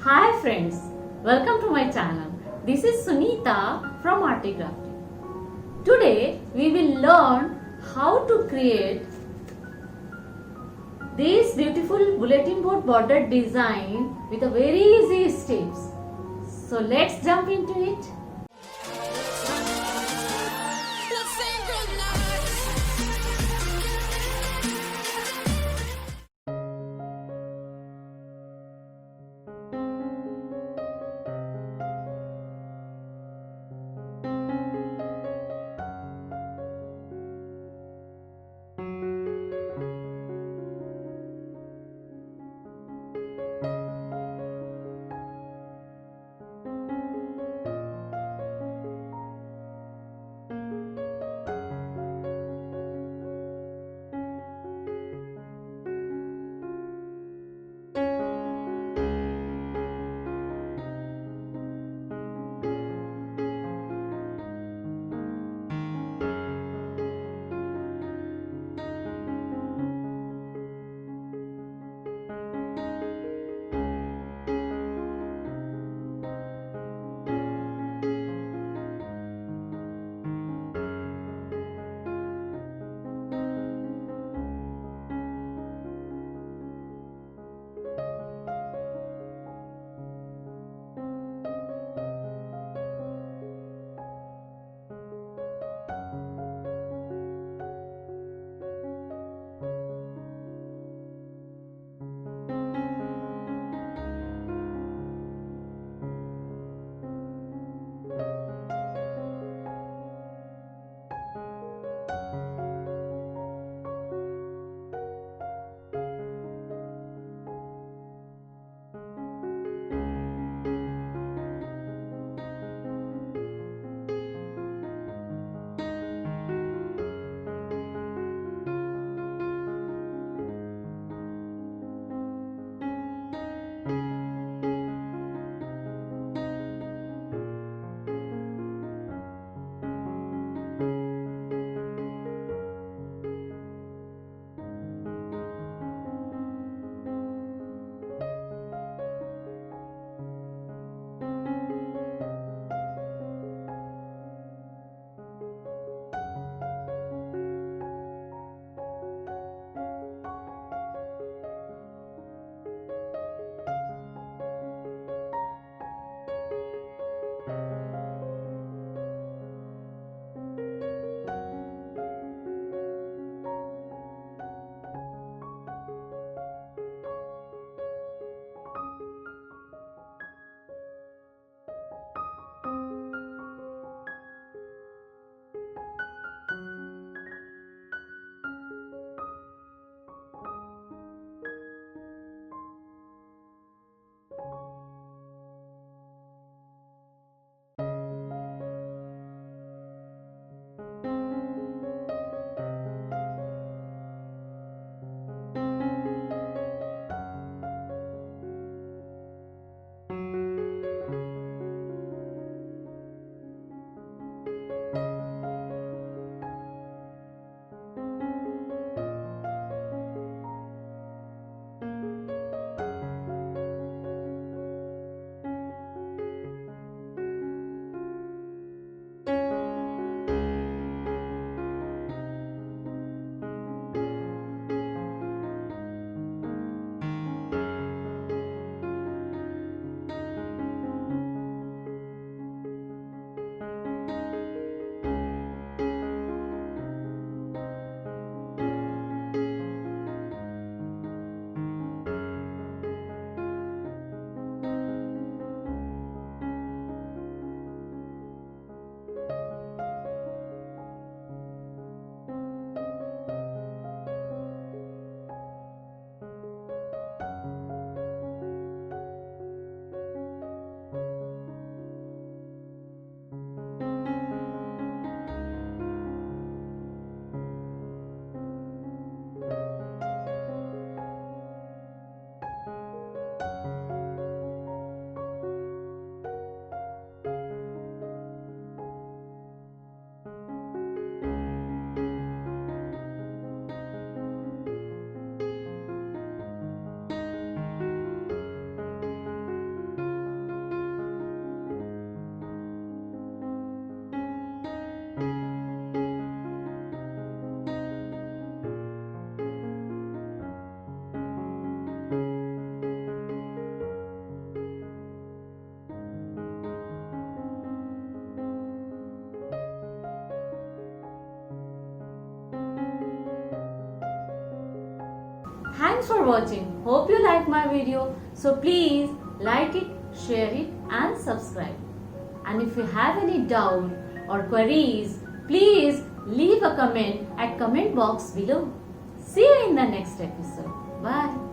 Hi friends, welcome to my channel. This is Sunita from ARTY KRAFTY. Today we will learn how to create this beautiful bulletin board border design with a very easy steps. So let's jump into it. Thanks for watching. Hope you like my video. So please like it, share it and subscribe. And if you have any doubt or queries, please leave a comment at comment box below. See you in the next episode. Bye.